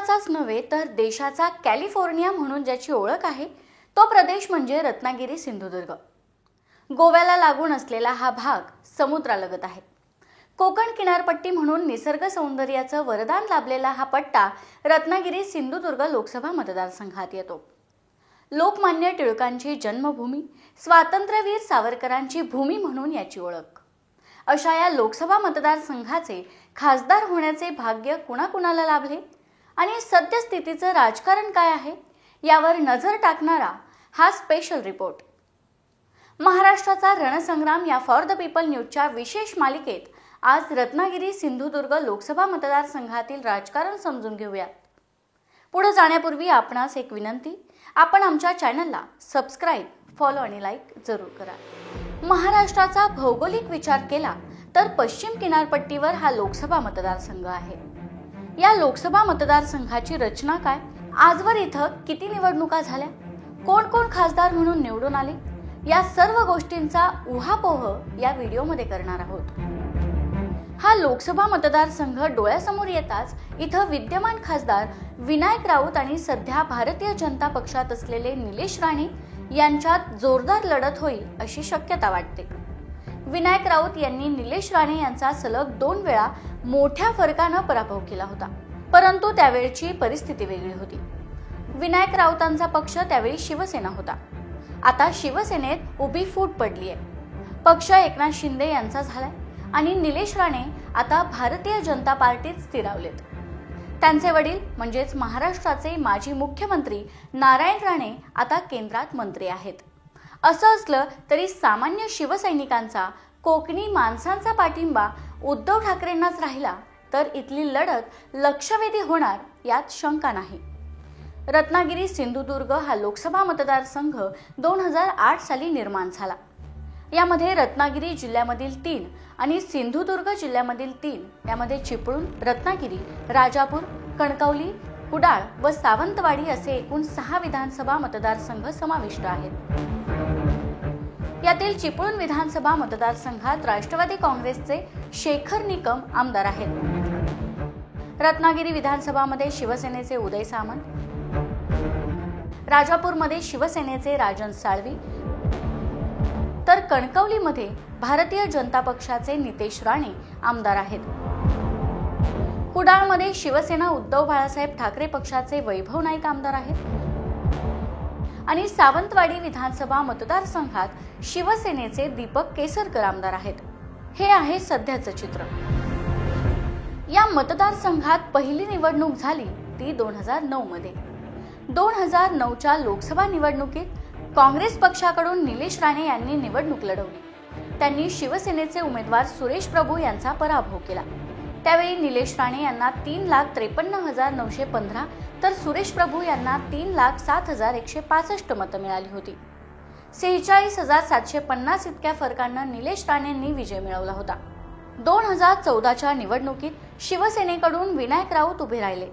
महाराष्ट्राचाच नव्हे तर देशाचा कॅलिफोर्निया म्हणून ज्याची ओळख आहे तो प्रदेश म्हणजे रत्नागिरी सिंधुदुर्ग। गोव्याला लागून असलेला हा भाग समुद्रालगत आहे। कोकण किनारपट्टी म्हणून निसर्ग सौंदर्याचं वरदान लाभलेला हा पट्टा रत्नागिरी सिंधुदुर्ग लोकसभा मतदारसंघात येतो। लोकमान्य टिळकांची जन्मभूमी, स्वातंत्र्यवीर सावरकरांची भूमी म्हणून याची ओळख। अशा या लोकसभा मतदारसंघाचे खासदार होण्याचे भाग्य कुणाकुणाला लाभले आणि सद्यस्थितीचं राजकारण काय आहे यावर नजर टाकणारा हा स्पेशल रिपोर्ट। महाराष्ट्राचा रणसंग्राम या फॉर द पीपल न्यूजच्या विशेष मालिकेत आज रत्नागिरी सिंधुदुर्ग लोकसभा मतदारसंघातील राजकारण समजून घेऊया। पुढे जाण्यापूर्वी आपणास एक विनंती, आपण आमच्या चॅनलला सबस्क्राइब, फॉलो आणि लाईक जरूर करा। महाराष्ट्राचा भौगोलिक विचार केला तर पश्चिम किनारपट्टीवर हा लोकसभा मतदारसंघ आहे। या लोकसभा मतदारसंघाची रचना काय, आजवर इथं किती निवडणुका झाल्या, कोण कोण खासदार म्हणून निवडून आले, या सर्व गोष्टींचा उहापोह या व्हिडिओमध्ये करणार आहोत। हा लोकसभा मतदारसंघ डोळ्यासमोर येताच इथं विद्यमान खासदार विनायक राऊत आणि सध्या भारतीय जनता पक्षात असलेले निलेश राणे यांच्यात जोरदार लढत होईल अशी शक्यता वाटते। विनायक राऊत यांनी निलेश राणे यांचा सलग 2 वेळा मोठ्या फरकाने पराभव केला होता, परंतु त्यावेळची परिस्थिती वेगळी होती। विनायक राऊतांचा पक्ष त्यावेळी शिवसेना होता। आता शिवसेनेत उभी फूट पडली आहे। पक्ष एकनाथ शिंदे यांचा झालाय आणि निलेश राणे आता भारतीय जनता पार्टीत स्थिरावलेत। त्यांचे वडील म्हणजेच महाराष्ट्राचे माजी मुख्यमंत्री नारायण राणे आता केंद्रात मंत्री आहेत। असं असलं तरी सामान्य शिवसैनिकांचा, कोकणी माणसांचा पाठिंबा उद्धव ठाकरेंनाच राहिला तर इथली लढत लक्षवेधी होणार यात शंका नाही। रत्नागिरी सिंधुदुर्ग हा लोकसभा मतदारसंघ 2008 साली निर्माण झाला। यामध्ये रत्नागिरी जिल्ह्यामधील 3 आणि सिंधुदुर्ग जिल्ह्यामधील 3 यामध्ये चिपळूण, रत्नागिरी, राजापूर, कणकवली, कुडाळ व सावंतवाडी असे एकूण 6 विधानसभा मतदारसंघ समाविष्ट आहेत। यातील चिपळूण विधानसभा मतदारसंघात राष्ट्रवादी काँग्रेसचे शेखर निकम आमदार आहेत। रत्नागिरी विधानसभामध्ये शिवसेनेचे उदय सामंत, राजापूरमध्ये शिवसेनेचे राजन साळवी तर कणकवलीमध्ये भारतीय जनता पक्षाचे नितेश राणे आमदार आहेत। कुडाळमध्ये शिवसेना उद्धव बाळासाहेब ठाकरे पक्षाचे वैभव नाईक आमदार आहेत आणि सावंतवाडी विधानसभा मतदारसंघात शिवसेनेचे दीपक केसरकर आमदार आहेत। हे आहे सध्याचं चित्र। या मतदारसंघात पहिली निवडणूक झाली ती 2009 मध्ये। 2009च्या लोकसभा निवडणुकीत काँग्रेस पक्षाकडून निलेश राणे यांनी निवडणूक लढवली। त्यांनी शिवसेनेचे उमेदवार सुरेश प्रभू यांचा पराभव केला। त्यावेळी निलेश राणे यांना 3,53,915 तर सुरेश प्रभू यांना 3,07,165 मतं मिळाली होती। 46,750 इतक्या फरकाने निलेश राणेंनी विजय मिळवला होता। 2014च्या निवडणुकीत शिवसेनेकडून विनायक राऊत उभे राहिले।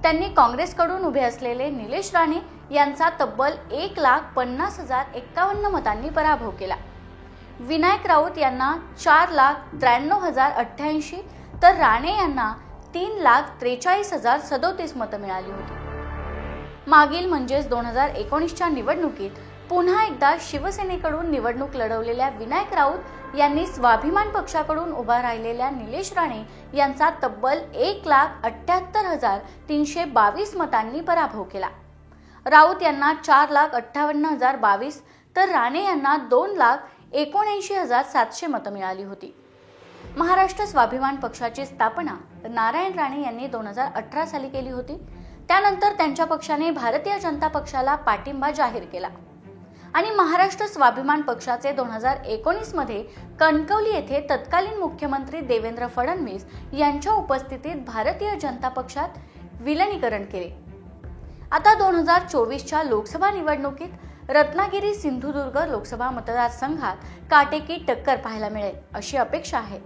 त्यांनी काँग्रेसकडून उभे असलेले निलेश राणे यांचा तब्बल 1,50,051 मतांनी पराभव केला। विनायक राऊत यांना 4,93,088 तर राणे यांना 3,43,037 मतं मिळाली होती। मागील म्हणजेच 2019च्या निवडणुकीत पुन्हा एकदा शिवसेनेकडून निवडणूक लढवलेल्या विनायक राऊत यांनी स्वाभिमान पक्षाकडून उभा राहिलेल्या निलेश राणे यांचा तब्बल 1,78,322 मतांनी पराभव केला। राऊत यांना 4,58,022 तर राणे यांना 2,79,700 मतं मिळाली होती। महाराष्ट्र स्वाभिमान पक्षाची स्थापना नारायण राणे यांनी 2018 साली केली होती। त्यानंतर त्यांच्या पक्षाने भारतीय जनता पक्षाला पाठिंबा जाहीर केला आणि महाराष्ट्र स्वाभिमान पक्षाचे 2019 मध्ये कणकवली येथे तत्कालीन मुख्यमंत्री देवेंद्र फडणवीस यांच्या उपस्थितीत भारतीय जनता पक्षात विलीनीकरण केले। आता 2024च्या लोकसभा निवडणुकीत रत्नागिरी सिंधुदुर्ग लोकसभा मतदारसंघात काटेकी टक्कर पाहायला मिळेल अशी अपेक्षा आहे,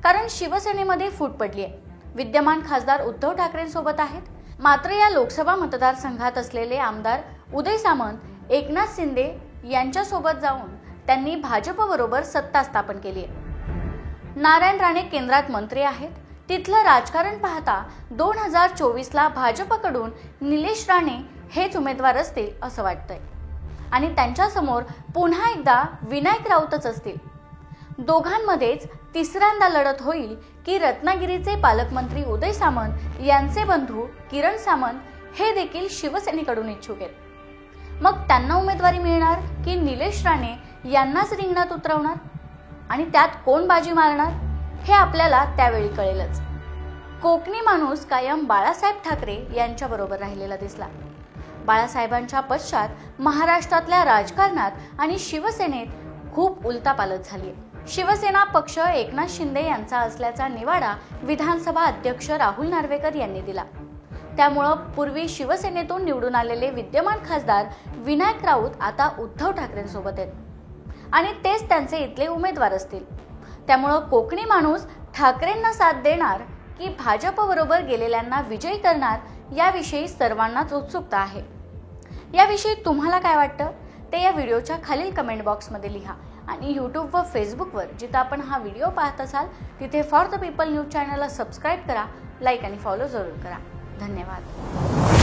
कारण शिवसेनेमध्ये फूट पडली आहे। विद्यमान खासदार उद्धव ठाकरेंसोबत आहेत, मात्र या लोकसभा मतदारसंघात असलेले आमदार उदय सामंत, एकनाथ शिंदे यांच्यासोबत जाऊन त्यांनी भाजपबरोबर सत्ता स्थापन केली आहे। नारायण राणे केंद्रात मंत्री आहेत, तिथलं राजकारण पाहता 2024ला भाजपकडून निलेश राणे हेच उमेदवार असतील असं वाटतंय आणि त्यांच्यासमोर पुन्हा एकदा विनायक राऊतच असतील। दोघांमध्येच तिसऱ्यांदा लढत होईल की रत्नागिरीचे पालकमंत्री उदय सामंत यांचे बंधू किरण सामंत हे देखील शिवसेनेकडून इच्छुक आहेत। मग त्यांना उमेदवारी मिळणार की निलेश राणे यांनाच रिंगणात उतरवणार आणि त्यात कोण बाजी मारणार हे आपल्याला त्यावेळी कळेलच। कोकणी माणूस कायम बाळासाहेब ठाकरे यांच्या बरोबर राहिलेला दिसला। बाळासाहेबांच्या पश्चात महाराष्ट्रातल्या राजकारणात आणि शिवसेनेत खूप उलथापालथ झाली। शिवसेना पक्ष एकनाथ शिंदे यांचा असल्याचा निवाडा विधानसभा अध्यक्ष राहुल नार्वेकर यांनी दिला। त्यामुळे पूर्वी शिवसेनेतून निवडून आलेले विद्यमान खासदार विनायक राऊत आता उद्धव ठाकरेंसोबत आहेत आणि तेच त्यांचे इथले उमेदवार असतील। त्यामुळे कोकणी माणूस ठाकरेंना साथ देणार की भाजप बरोबर गेलेल्यांना विजयी करणार याविषयी सर्वांनाच उत्सुकता आहे। याविषयी तुम्हाला काय वाटतं ते या व्हिडिओच्या खालील कमेंट बॉक्समध्ये लिहा आणि YouTube व फेसबुकवर जिथे आपण हा व्हिडिओ पाहत असाल तिथे फॉर द पीपल न्यूज चॅनलला सबस्क्राईब करा, लाईक आणि फॉलो जरूर करा। धन्यवाद।